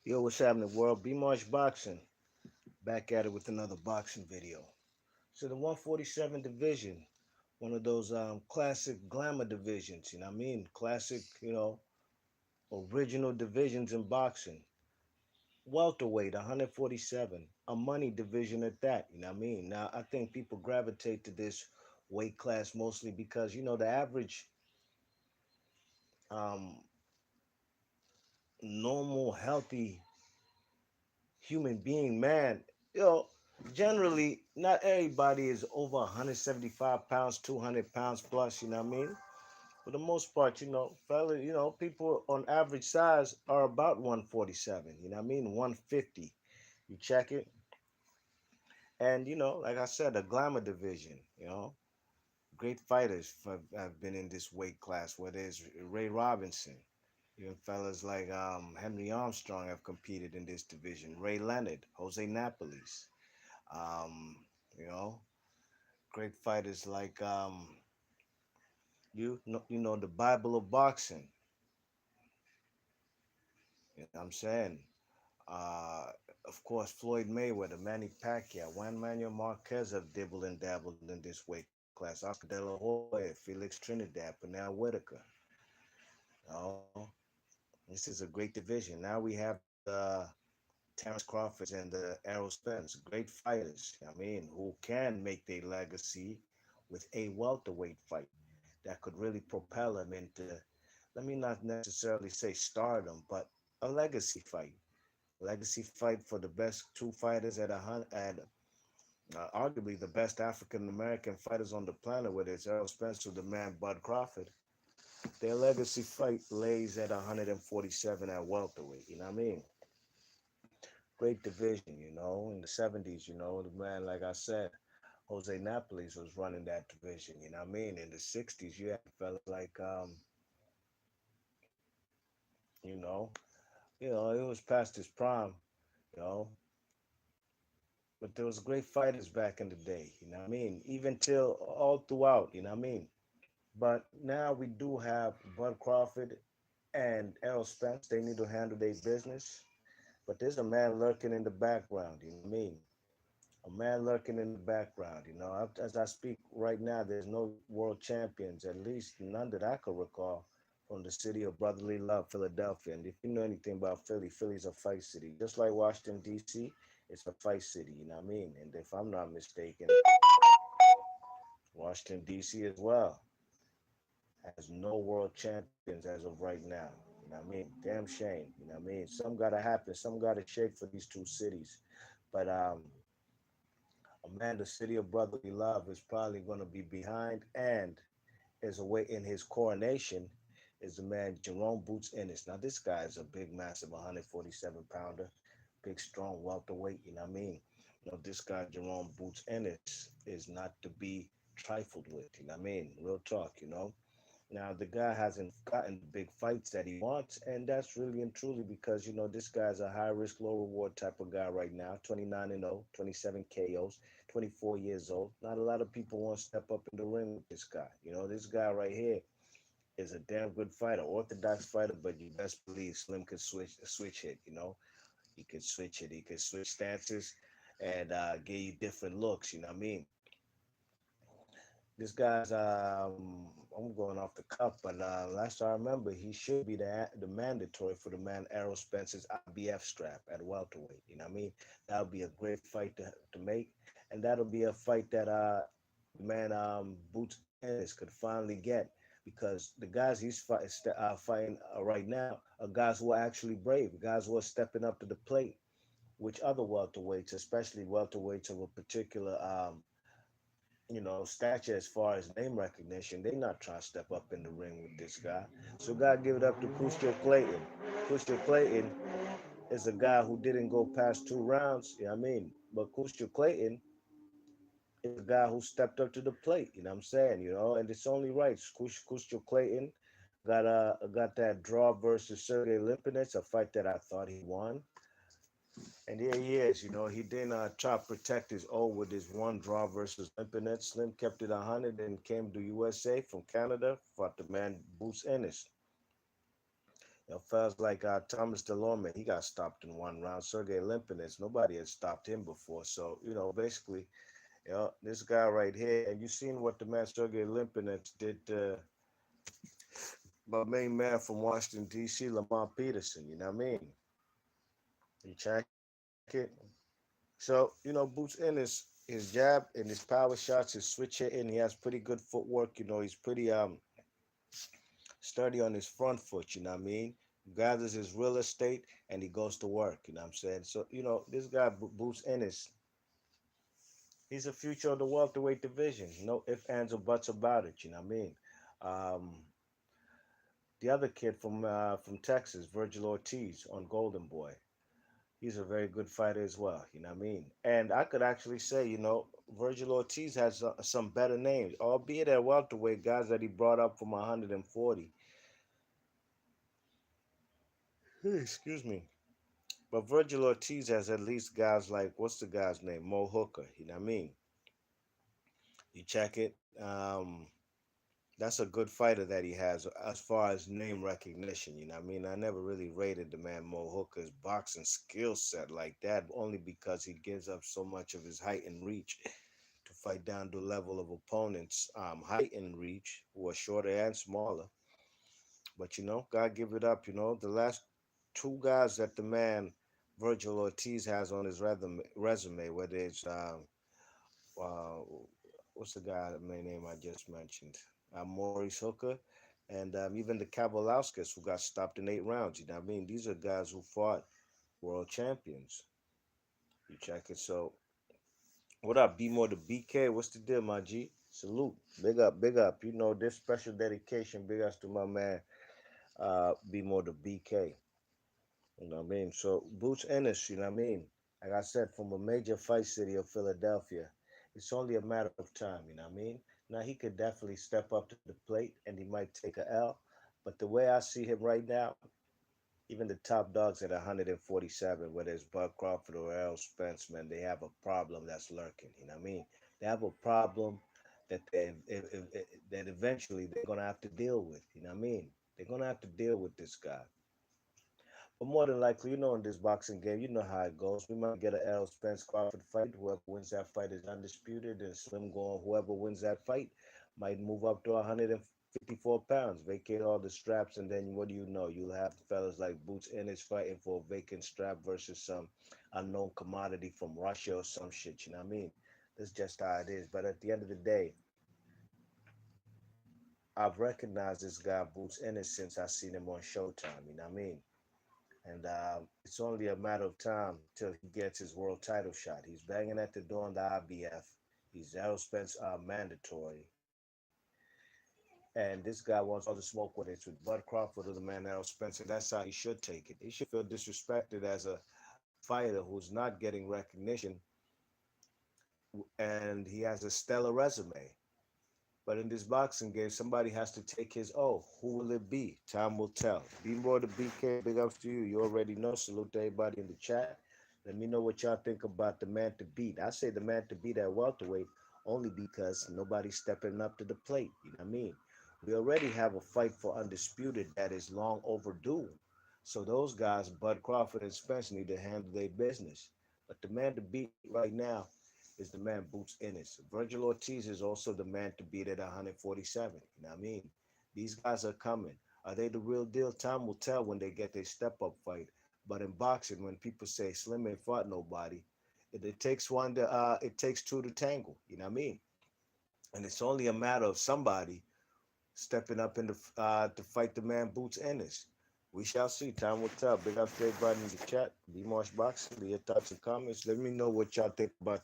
Yo, what's happening, world? B Marsh Boxing. Back at it with another boxing video. So the 147 division, one of those classic glamour divisions, you know what I mean? Classic, original divisions in boxing. Welterweight, 147, a money division at that, you know what I mean? Now, I think people gravitate to this weight class mostly because, the average um, normal, healthy human being, man, you know, generally, not everybody is over 175 pounds, 200 pounds plus, you know what I mean? For the most part, fella, people on average size are about 147, you know what I mean? 150. You check it. And, like I said, the glamour division, great fighters have been in this weight class, whether it's Ray Robinson, even fellas like Henry Armstrong have competed in this division. Ray Leonard, Jose Napoles, um, you know, great fighters like the Bible of boxing. You know what I'm saying? Uh, of course, Floyd Mayweather, Manny Pacquiao, Juan Manuel Marquez have dibbled and dabbled in this weight class. Oscar De La Hoya, Felix Trinidad, Pernell Whitaker. You know, this is a great division. Now we have Terrence Crawfords and the Errol Spence, great fighters. I mean, who can make their legacy with a welterweight fight that could really propel them into, let me not necessarily say stardom, but a legacy fight. Legacy fight for the best two fighters at arguably the best African American fighters on the planet, whether it's Errol Spence or the man Bud Crawford. Their legacy fight lays at 147 at welterweight. You know what I mean? Great division, in the 70s, the man, like I said, Jose Napoles was running that division, you know what I mean? In the 60s, you had fellas like, you know, it was past his prime, you know, but there was great fighters back in the day, you know what I mean? Even till all throughout, you know what I mean? But now we do have Bud Crawford and Errol Spence. They need to handle their business. But there's a man lurking in the background, you know what I mean? A man lurking in the background. As I speak right now, there's no world champions, at least none that I could recall, from the city of brotherly love, Philadelphia. And if you know anything about Philly, Philly's a fight city. Just like Washington, D.C., it's a fight city, you know what I mean? And if I'm not mistaken, Washington, D.C. as well has no world champions as of right now. You know what I mean? Damn shame. You know what I mean? Some gotta happen. Some gotta shake for these two cities. But man, the city of brotherly love is probably going to be behind and is away in his coronation is the man Jerome Boots Ennis. Now this guy is a big, massive 147 pounder, big, strong welterweight. You know what I mean? This guy Jerome Boots Ennis is not to be trifled with. You know what I mean? Real talk. Now the guy hasn't gotten the big fights that he wants, and that's really and truly because this guy's a high risk, low reward type of guy right now. 29-0, 27 KOs, 24 years old. Not a lot of people want to step up in the ring with this guy. This guy right here is a damn good fighter, orthodox fighter, but you best believe Slim can switch hit. He can switch it. He can switch stances and give you different looks. You know what I mean? This guy's I'm going off the cuff, but last I remember, he should be the mandatory for the man Errol Spence's IBF strap at welterweight. You know what I mean? That'll be a great fight to make, and that'll be a fight that the man Boots Ennis could finally get because the guys fighting right now are guys who are actually brave, guys who are stepping up to the plate, which other welterweights, especially welterweights of a particular stature as far as name recognition, they not trying to step up in the ring with this guy. So God give it up to Crucial Clayton. Crucial Clayton is a guy who didn't go past 2 rounds, you know what I mean? But Crucial Clayton is a guy who stepped up to the plate, you know what I'm saying, and it's only right. Crucial Clayton got that draw versus Sergey Lipinets, a fight that I thought he won. And here he is, he didn't try to protect his O with his one draw versus Limpinette. Slim kept it 100 and came to USA from Canada, fought the man Boots Ennis. fellas like Thomas Delorme, he got stopped in one round. Sergey Limpinets, nobody had stopped him before. So, basically, this guy right here, and you seen what the man Sergey Limpinets did to my main man from Washington, D.C., Lamar Peterson, you know what I mean? You check it. So, Boots in his jab and his power shots, his switch hitting, he has pretty good footwork. He's pretty sturdy on his front foot, you know what I mean? Gathers his real estate and he goes to work, you know what I'm saying? So, this guy Boots Ennis, he's a future of the welterweight division. No ifs, ands, or buts about it, you know what I mean? Um, the other kid from Texas, Virgil Ortiz on Golden Boy. He's a very good fighter as well. You know what I mean? And I could actually say, Virgil Ortiz has some better names, albeit at welterweight, guys that he brought up from 140. Excuse me. But Virgil Ortiz has at least guys like, what's the guy's name? Mo Hooker. You know what I mean? You check it. That's a good fighter that he has as far as name recognition. You know what I mean? I never really rated the man Mo Hooker's boxing skill set like that, only because he gives up so much of his height and reach to fight down to the level of opponents, height and reach, who are shorter and smaller. But gotta give it up. The last two guys that the man Virgil Ortiz has on his resume, whether it's uh, what's the guy my name I just mentioned, Maurice Hooker, and even the Kavalauskas who got stopped in 8 rounds. You know what I mean? These are guys who fought world champions. You check it. So what up, B more to BK? What's the deal, my G? Salute. Big up, big up. This special dedication, big ups to my man, B more to BK. You know what I mean? So Boots Ennis, you know what I mean? Like I said, from a major fight city of Philadelphia, it's only a matter of time, you know what I mean? Now he could definitely step up to the plate and he might take a L. But the way I see him right now, even the top dogs at 147, whether it's Bud Crawford or Errol Spence, man, they have a problem that's lurking. You know what I mean? They have a problem that that eventually they're gonna have to deal with. You know what I mean? They're gonna have to deal with this guy. But more than likely, in this boxing game, you know how it goes. We might get an Errol Spence Crawford fight. Whoever wins that fight is undisputed, and Slim going. Whoever wins that fight might move up to 154 pounds, vacate all the straps, and then what do you know? You'll have fellas like Boots Ennis fighting for a vacant strap versus some unknown commodity from Russia or some shit. You know what I mean? That's just how it is. But at the end of the day, I've recognized this guy Boots Ennis since I seen him on Showtime. You know what I mean? And it's only a matter of time till he gets his world title shot. He's banging at the door on the IBF. He's Errol Spence mandatory. And this guy wants all the smoke, whether it's with Bud Crawford or the man Errol Spence. And that's how he should take it. He should feel disrespected as a fighter who's not getting recognition and he has a stellar resume. But in this boxing game, somebody has to take his O. Who will it be? Time will tell. Be more to BK. Big ups to you. You already know. Salute to everybody in the chat. Let me know what y'all think about the man to beat. I say the man to beat at welterweight only because nobody's stepping up to the plate. You know what I mean? We already have a fight for undisputed that is long overdue. So those guys, Bud Crawford and Spence, need to handle their business. But the man to beat right now is the man Boots Ennis. Virgil Ortiz is also the man to beat at 147. You know what I mean? These guys are coming. Are they the real deal? Time will tell when they get their step up fight. But in boxing, when people say Slim ain't fought nobody, it takes it takes two to tangle. You know what I mean? And it's only a matter of somebody stepping up in to fight the man Boots Ennis. We shall see. Time will tell. Big up to everybody in the chat. B Marsh Boxing. Your thoughts and comments. Let me know what y'all think about